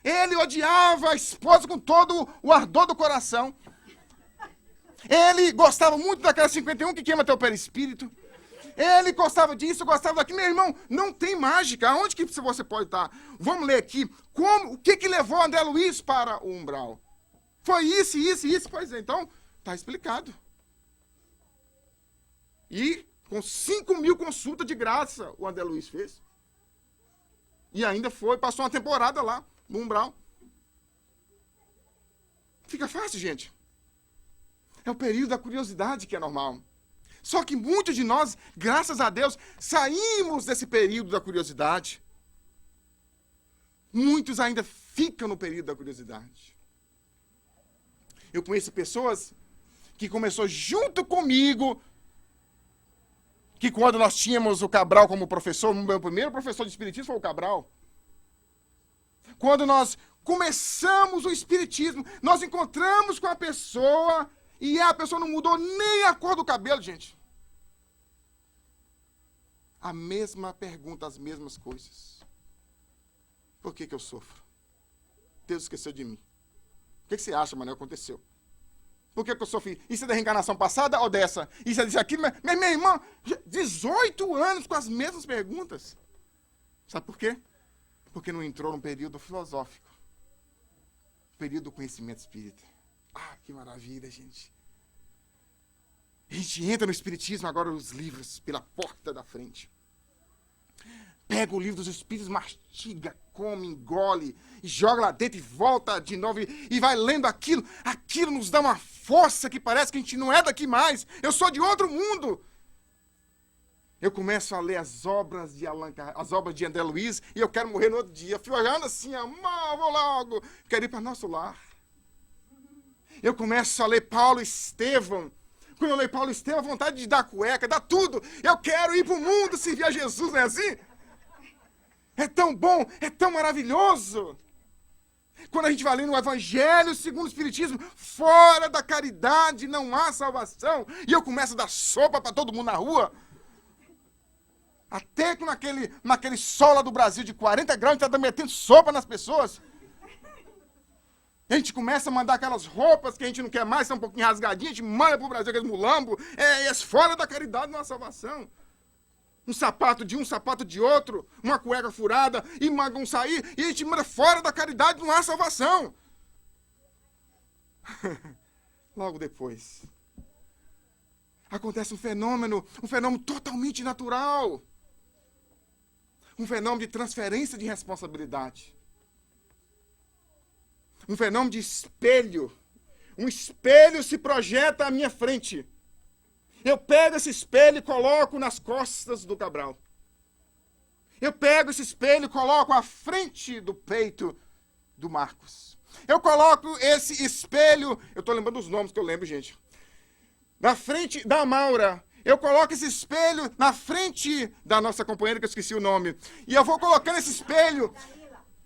Ele odiava a esposa com todo o ardor do coração. Ele gostava muito daquela 51 que queima teu perispírito. Ele gostava disso, gostava daquilo. Meu irmão, não tem mágica. Aonde que você pode estar? Vamos ler aqui. O que levou André Luiz para o umbral? Foi isso, isso, isso. Pois é, então, está explicado. E com 5.000 consultas de graça o André Luiz fez. E ainda passou uma temporada lá, no umbral. Fica fácil, gente. É o período da curiosidade que é normal. Só que muitos de nós, graças a Deus, saímos desse período da curiosidade. Muitos ainda ficam no período da curiosidade. Eu conheço pessoas que começou junto comigo, que quando nós tínhamos o Cabral como professor, o meu primeiro professor de espiritismo foi o Cabral. Quando nós começamos o espiritismo, nós encontramos com a pessoa e a pessoa não mudou nem a cor do cabelo, gente. A mesma pergunta, as mesmas coisas. Por que eu sofro? Deus esqueceu de mim. O que você acha, Manuel, aconteceu? Por que eu sofri? Isso é da reencarnação passada ou dessa? Isso é disso aqui? Mas minha irmã, 18 anos com as mesmas perguntas. Sabe por quê? Porque não entrou num período filosófico. Período do conhecimento espírita. Ah, que maravilha, gente. A gente entra no espiritismo, agora os livros, pela porta da frente. Pega o livro dos espíritos, mastiga, come, engole, e joga lá dentro e volta de novo e vai lendo aquilo. Aquilo nos dá uma força que parece que a gente não é daqui mais. Eu sou de outro mundo. Eu começo a ler as obras de André Luiz e eu quero morrer no outro dia. Eu fico olhando assim, amor, vou logo. Quero ir para nosso lar. Eu começo a ler Paulo Estevão. Quando eu leio Paulo Estevão, a vontade de dar cueca, dar tudo. Eu quero ir para o mundo servir a Jesus, não é assim? É tão bom, é tão maravilhoso. Quando a gente vai lendo o Evangelho segundo o Espiritismo, fora da caridade não há salvação. E eu começo a dar sopa para todo mundo na rua. Até que naquele sol lá do Brasil de 40 graus, a gente está metendo sopa nas pessoas. A gente começa a mandar aquelas roupas que a gente não quer mais, são um pouquinho rasgadinhas, a gente manda para o Brasil aqueles mulambos. Fora da caridade não há salvação. Um sapato de um, sapato de outro, uma cueca furada, e mandam sair, e a gente manda fora da caridade, não há salvação. Logo depois, acontece um fenômeno totalmente natural. Um fenômeno de transferência de responsabilidade. Um fenômeno de espelho. Um espelho se projeta à minha frente. Eu pego esse espelho e coloco nas costas do Cabral. Eu pego esse espelho e coloco à frente do peito do Marcos. Eu coloco esse espelho... Eu estou lembrando os nomes que eu lembro, gente. Na frente da Maura. Eu coloco esse espelho na frente da nossa companheira, que eu esqueci o nome. E eu vou colocando esse espelho...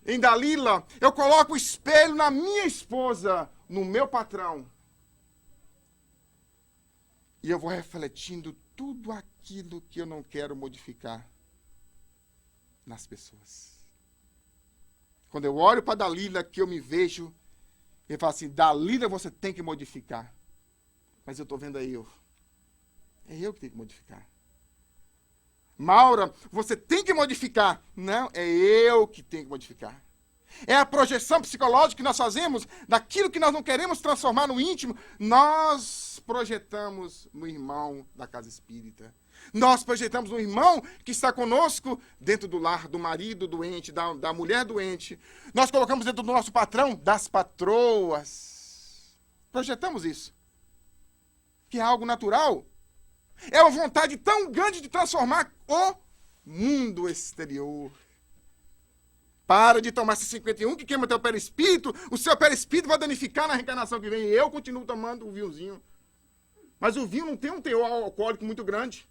em Dalila, eu coloco o espelho na minha esposa, no meu patrão. E eu vou refletindo tudo aquilo que eu não quero modificar nas pessoas. Quando eu olho para Dalila, que eu me vejo, eu falo assim, Dalila você tem que modificar. Mas eu estou vendo é eu. É eu que tenho que modificar. Maura, você tem que modificar. Não, é eu que tenho que modificar. É a projeção psicológica que nós fazemos daquilo que nós não queremos transformar no íntimo. Nós projetamos no irmão da casa espírita. Nós projetamos no irmão que está conosco dentro do lar, do marido doente, da mulher doente. Nós colocamos dentro do nosso patrão, das patroas. Projetamos isso. Que é algo natural. É uma vontade tão grande de transformar o mundo exterior. Para de tomar esse 51 que queima teu perispírito. O seu perispírito vai danificar na reencarnação que vem. E eu continuo tomando o vinhozinho. Mas o vinho não tem um teor alcoólico muito grande.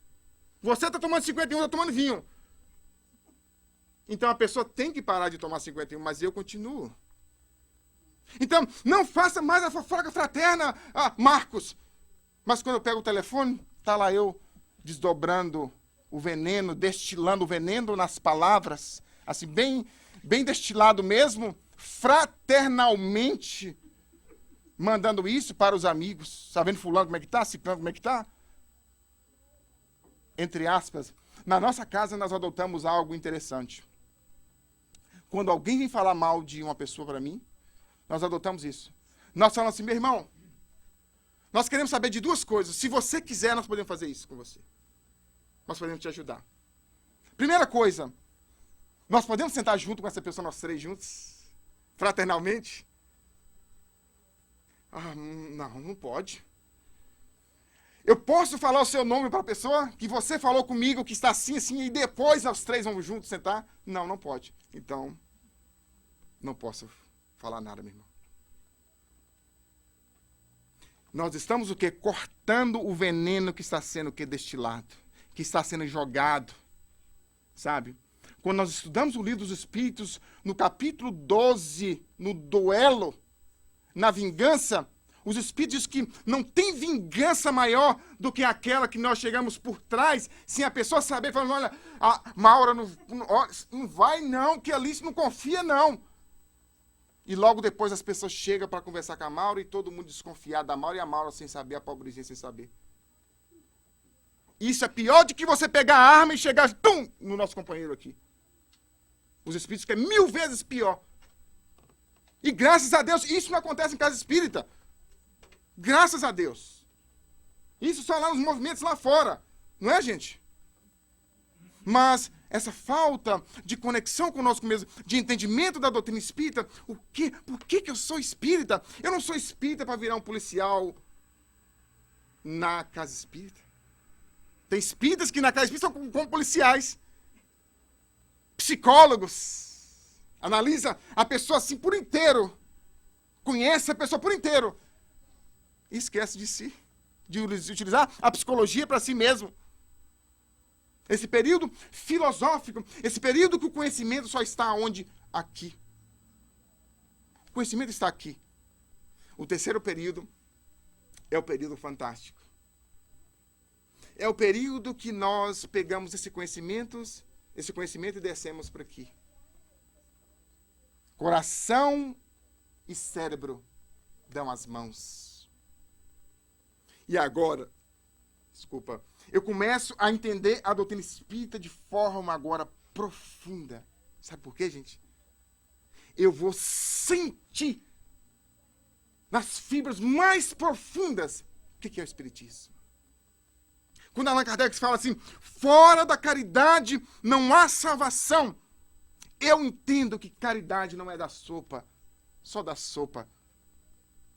Você está tomando 51, eu estou tomando vinho. Então a pessoa tem que parar de tomar 51, mas eu continuo. Então, não faça mais a fofoca fraterna, Marcos. Mas quando eu pego o telefone, está lá eu desdobrando o veneno, destilando o veneno nas palavras, assim, bem destilado mesmo, fraternalmente, mandando isso para os amigos, sabendo fulano como é que está, ciclano como é que está. Entre aspas, na nossa casa nós adotamos algo interessante. Quando alguém vem falar mal de uma pessoa para mim, nós adotamos isso. Nós falamos assim, meu irmão, nós queremos saber de duas coisas. Se você quiser, nós podemos fazer isso com você. Nós podemos te ajudar. Primeira coisa, nós podemos sentar junto com essa pessoa, nós três juntos, fraternalmente? Não pode. Eu posso falar o seu nome para a pessoa que você falou comigo, que está assim, assim, e depois nós três vamos juntos sentar? Não pode. Então, não posso falar nada, meu irmão. Nós estamos o quê? Cortando o veneno que está sendo o quê? Destilado, que está sendo jogado, sabe? Quando nós estudamos o livro dos Espíritos, no capítulo 12, no duelo, na vingança, os Espíritos dizem que não tem vingança maior do que aquela que nós chegamos por trás, sem a pessoa saber, falando, olha, a Maura não vai não, que Alice não confia não. E logo depois as pessoas chegam para conversar com a Maura e todo mundo desconfiado da Maura e a Maura sem saber, a pobrezinha sem saber. Isso é pior do que você pegar a arma e chegar no nosso companheiro aqui. Os Espíritos que é 1000 vezes pior. E graças a Deus, isso não acontece em casa espírita. Graças a Deus. Isso só lá nos movimentos lá fora. Não é, gente? Mas essa falta de conexão conosco mesmo, de entendimento da doutrina espírita, por que eu sou espírita? Eu não sou espírita para virar um policial na casa espírita. Tem espíritas que na casa espírita são como policiais. Psicólogos. Analisa a pessoa assim por inteiro. Conhece a pessoa por inteiro. E esquece de si. De utilizar a psicologia para si mesmo. Esse período filosófico, esse período que o conhecimento só está onde? Aqui. O conhecimento está aqui. O terceiro período é o período fantástico. É o período que nós pegamos esse conhecimento e descemos para aqui. Coração e cérebro dão as mãos. E agora, eu começo a entender a doutrina espírita de forma agora profunda. Sabe por quê, gente? Eu vou sentir nas fibras mais profundas o que é o espiritismo. Quando Allan Kardec fala assim, fora da caridade não há salvação. Eu entendo que caridade não é da sopa, só da sopa.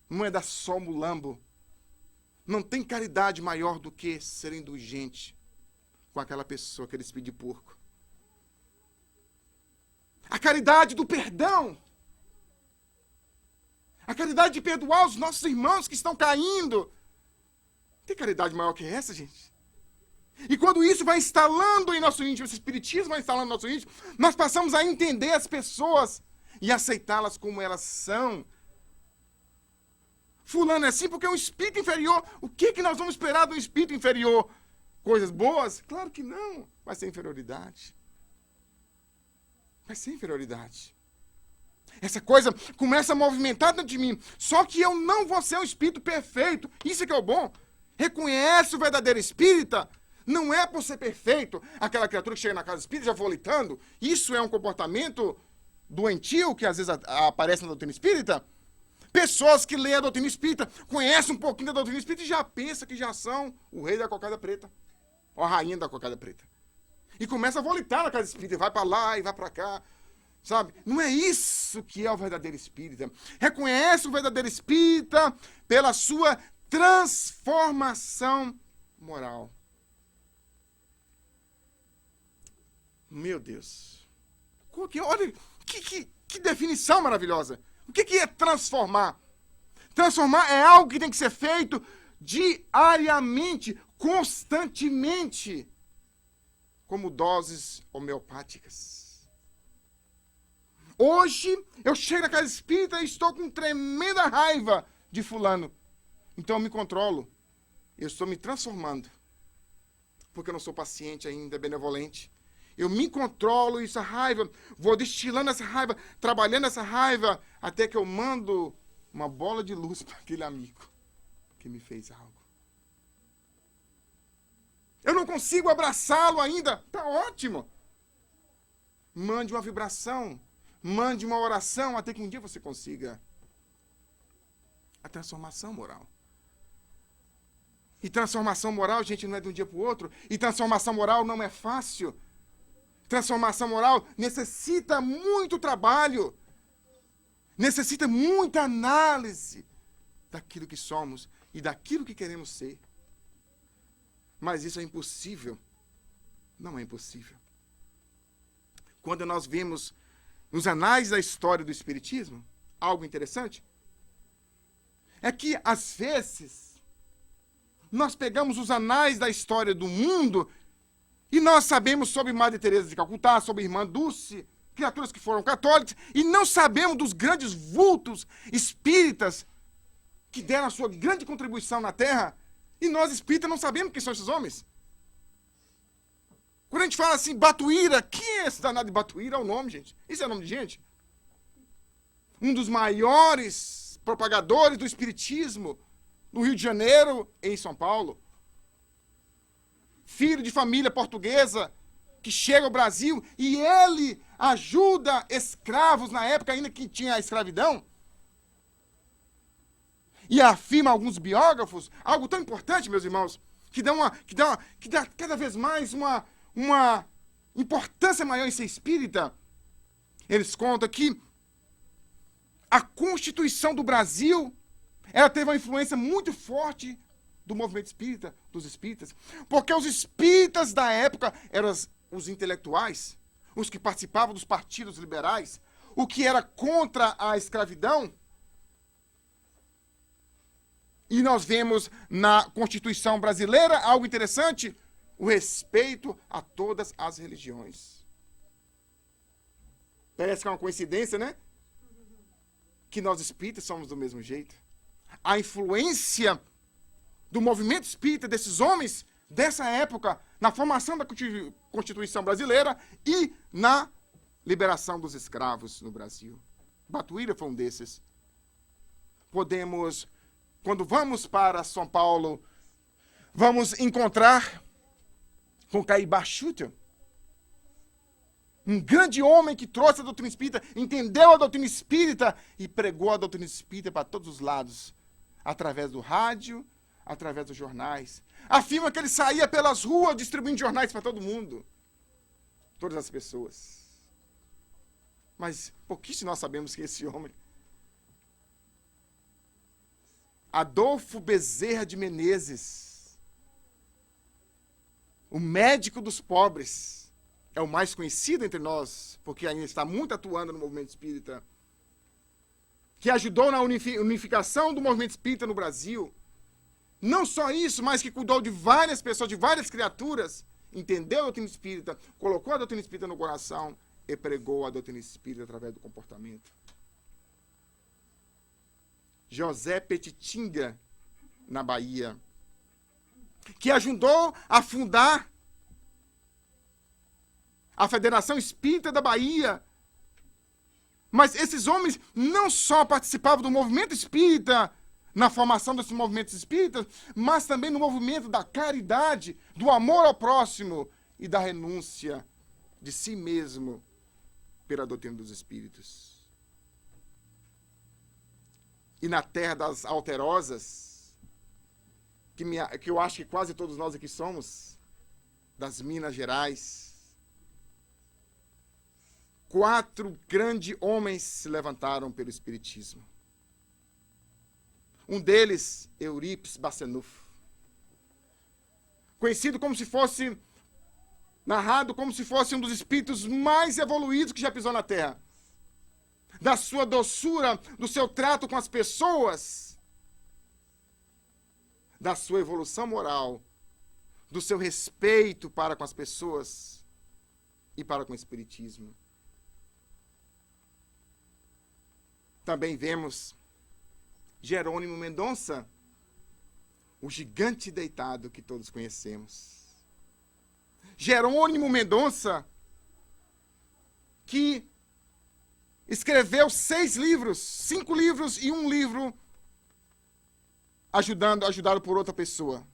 Não é da só mulambo. Não tem caridade maior do que ser indulgente com aquela pessoa, aquele espírito de porco. A caridade do perdão. A caridade de perdoar os nossos irmãos que estão caindo. Tem caridade maior que essa, gente? E quando isso vai instalando em nosso íntimo, esse espiritismo vai instalando em nosso íntimo, nós passamos a entender as pessoas e aceitá-las como elas são. Fulano é assim porque é um espírito inferior. O que nós vamos esperar do espírito inferior? Coisas boas? Claro que não. Vai ser inferioridade. Vai ser inferioridade. Essa coisa começa a movimentar dentro de mim. Só que eu não vou ser um espírito perfeito. Isso é que é o bom. Reconhece o verdadeiro espírita. Não é por ser perfeito. Aquela criatura que chega na casa espírita já volitando. Isso é um comportamento doentio que às vezes aparece na doutrina espírita. Pessoas que leem a doutrina espírita, conhecem um pouquinho da doutrina espírita e já pensam que já são o rei da cocada preta. Ou a rainha da cocada preta. E começa a volitar na casa espírita. E vai para lá e vai para cá. Sabe? Não é isso que é o verdadeiro espírita. Reconhece o verdadeiro espírita pela sua transformação moral. Meu Deus. Olha, que definição maravilhosa. O que é transformar? Transformar é algo que tem que ser feito diariamente, constantemente, como doses homeopáticas. Hoje, eu chego na casa espírita e estou com tremenda raiva de fulano. Então eu me controlo. Eu estou me transformando. Porque eu não sou paciente ainda, benevolente. Eu me controlo essa raiva, vou destilando essa raiva, trabalhando essa raiva, até que eu mando uma bola de luz para aquele amigo que me fez algo. Eu não consigo abraçá-lo ainda. Tá ótimo. Mande uma vibração, mande uma oração, até que um dia você consiga a transformação moral. E transformação moral, gente, não é de um dia para o outro. E transformação moral não é fácil. Transformação moral necessita muito trabalho, necessita muita análise daquilo que somos e daquilo que queremos ser. Mas isso é impossível. Não é impossível. Quando nós vemos nos anais da história do Espiritismo, algo interessante, é que, às vezes, nós pegamos os anais da história do mundo e nós sabemos sobre Madre Teresa de Calcutá, sobre Irmã Dulce, criaturas que foram católicas, e não sabemos dos grandes vultos espíritas que deram a sua grande contribuição na Terra, e nós espíritas não sabemos quem são esses homens. Quando a gente fala assim, Batuíra, quem é esse danado de Batuíra? É o nome, gente. Isso é nome de gente? Um dos maiores propagadores do espiritismo no Rio de Janeiro e em São Paulo. Filho de família portuguesa que chega ao Brasil e ele ajuda escravos na época ainda que tinha a escravidão. E afirma alguns biógrafos algo tão importante, meus irmãos, que dá cada vez mais uma importância maior em ser espírita. Eles contam que a Constituição do Brasil, ela teve uma influência muito forte do movimento espírita, dos espíritas, porque os espíritas da época eram os intelectuais, os que participavam dos partidos liberais, o que era contra a escravidão. E nós vemos na Constituição brasileira algo interessante, o respeito a todas as religiões. Parece que é uma coincidência, né? Que nós espíritas somos do mesmo jeito. A influência do movimento espírita, desses homens dessa época, na formação da Constituição brasileira e na liberação dos escravos no Brasil. Batuíra foi um desses. Podemos, quando vamos para São Paulo, vamos encontrar com Caibá Schutter, um grande homem que trouxe a doutrina espírita, entendeu a doutrina espírita e pregou a doutrina espírita para todos os lados, através do rádio, através dos jornais. Afirma que ele saía pelas ruas distribuindo jornais para todo mundo. Todas as pessoas. Mas pouquíssimo nós sabemos que esse homem, Adolfo Bezerra de Menezes, o médico dos pobres, é o mais conhecido entre nós, porque ainda está muito atuando no movimento espírita, que ajudou na unificação do movimento espírita no Brasil. Não só isso, mas que cuidou de várias pessoas, de várias criaturas, entendeu a doutrina espírita, colocou a doutrina espírita no coração, e pregou a doutrina espírita através do comportamento. José Petitinga, na Bahia, que ajudou a fundar a Federação Espírita da Bahia. Mas esses homens não só participavam do movimento espírita, na formação desses movimentos espíritas, mas também no movimento da caridade, do amor ao próximo e da renúncia de si mesmo pela doutrina dos espíritos. E na terra das alterosas, que eu acho que quase todos nós aqui somos, das Minas Gerais, 4 grandes homens se levantaram pelo espiritismo. Um deles, Eurípides Barçanufo, conhecido como se fosse, narrado como se fosse um dos espíritos mais evoluídos que já pisou na Terra. Da sua doçura, do seu trato com as pessoas, da sua evolução moral, do seu respeito para com as pessoas e para com o espiritismo. Também vemos Jerônimo Mendonça, o gigante deitado que todos conhecemos. Jerônimo Mendonça, que escreveu 6 livros, 5 livros e 1 livro ajudado por outra pessoa.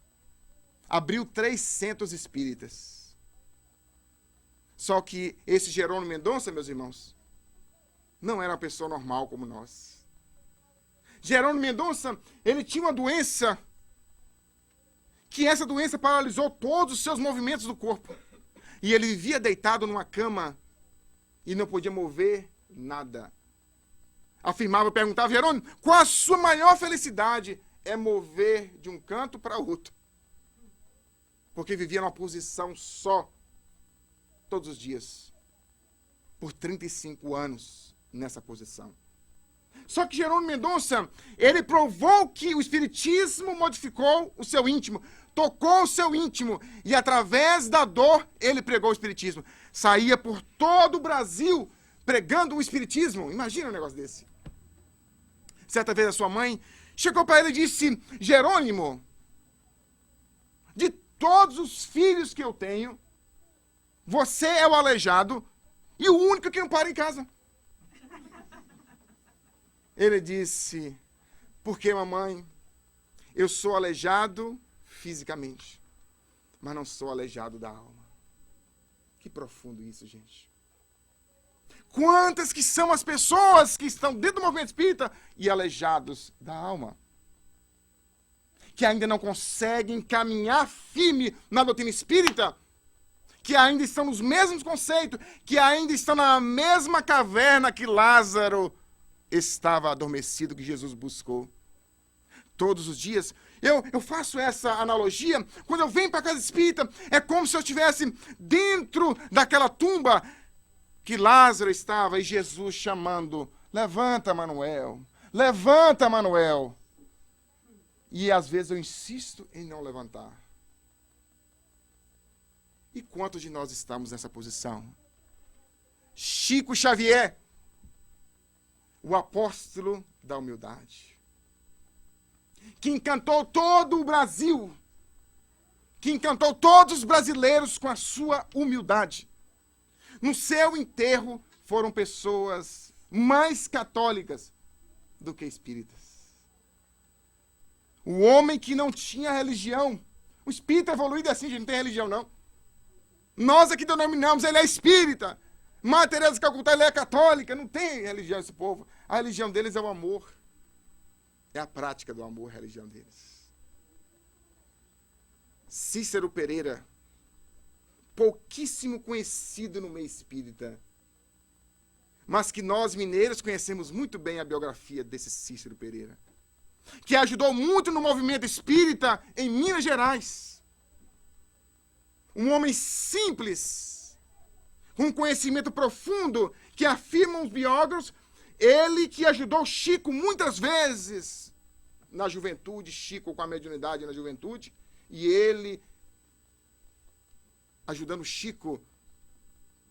Abriu 3 centros espíritas. Só que esse Jerônimo Mendonça, meus irmãos, não era uma pessoa normal como nós. Jerônimo Mendonça, ele tinha uma doença, que essa doença paralisou todos os seus movimentos do corpo. E ele vivia deitado numa cama e não podia mover nada. Afirmava, perguntava, Jerônimo, qual a sua maior felicidade? É mover de um canto para outro. Porque vivia numa posição só, todos os dias. Por 35 anos nessa posição. Só que Jerônimo Mendonça, ele provou que o espiritismo modificou o seu íntimo, tocou o seu íntimo, e através da dor, ele pregou o espiritismo. Saía por todo o Brasil pregando o espiritismo. Imagina um negócio desse. Certa vez a sua mãe chegou para ele e disse, Jerônimo, de todos os filhos que eu tenho, você é o aleijado e o único que não para em casa. Ele disse, porque mamãe, eu sou aleijado fisicamente, mas não sou aleijado da alma. Que profundo isso, gente. Quantas que são as pessoas que estão dentro do movimento espírita e aleijados da alma? Que ainda não conseguem caminhar firme na doutrina espírita, que ainda estão nos mesmos conceitos, que ainda estão na mesma caverna que Lázaro estava adormecido, que Jesus buscou. Todos os dias, eu faço essa analogia, quando eu venho para a casa espírita, é como se eu estivesse dentro daquela tumba que Lázaro estava e Jesus chamando, levanta, Manuel, levanta, Manuel. E às vezes eu insisto em não levantar. E quantos de nós estamos nessa posição? Chico Xavier, o apóstolo da humildade, que encantou todo o Brasil, que encantou todos os brasileiros com a sua humildade. No seu enterro foram pessoas mais católicas do que espíritas. O homem que não tinha religião. O espírito evoluído é assim, gente, não tem religião não. Nós aqui denominamos, ele é espírita. Madre Teresa de Calcutá, ele é católica, não tem religião esse povo. A religião deles é o amor. É a prática do amor, a religião deles. Cícero Pereira, pouquíssimo conhecido no meio espírita, mas que nós mineiros conhecemos muito bem a biografia desse Cícero Pereira, que ajudou muito no movimento espírita em Minas Gerais. Um homem simples, com um conhecimento profundo, que afirmam os biógrafos, ele que ajudou Chico muitas vezes na juventude, Chico com a mediunidade na juventude, e ele ajudando Chico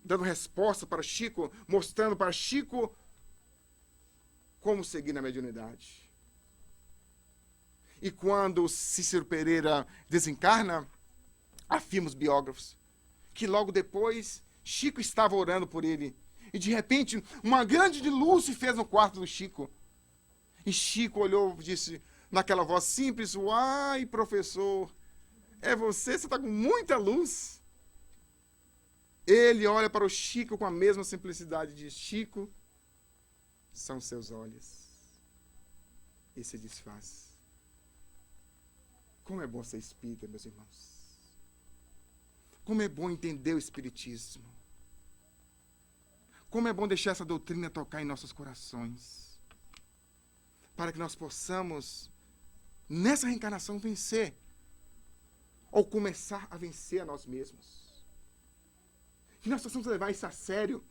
dando resposta para Chico, mostrando para Chico como seguir na mediunidade. E quando Cícero Pereira desencarna, afirma os biógrafos que logo depois Chico estava orando por ele. E de repente, uma grande luz se fez no quarto do Chico. E Chico olhou e disse, naquela voz simples, uai, professor, é você está com muita luz. Ele olha para o Chico com a mesma simplicidade e diz, Chico, são seus olhos. E se desfaz. Como é bom ser espírita, meus irmãos. Como é bom entender o Espiritismo. Como é bom deixar essa doutrina tocar em nossos corações. Para que nós possamos, nessa reencarnação, vencer. Ou começar a vencer a nós mesmos. Que nós possamos levar isso a sério.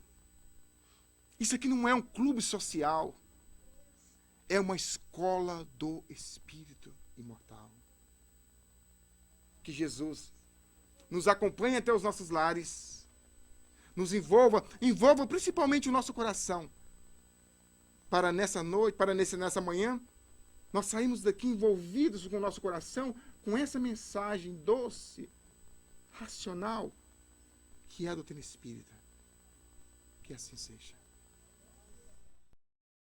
Isso aqui não é um clube social. É uma escola do Espírito imortal. Que Jesus nos acompanhe até os nossos lares. Nos envolva principalmente o nosso coração. Para nessa noite, nessa manhã, nós saímos daqui envolvidos com o nosso coração, com essa mensagem doce, racional, que é a doutrina espírita. Que assim seja.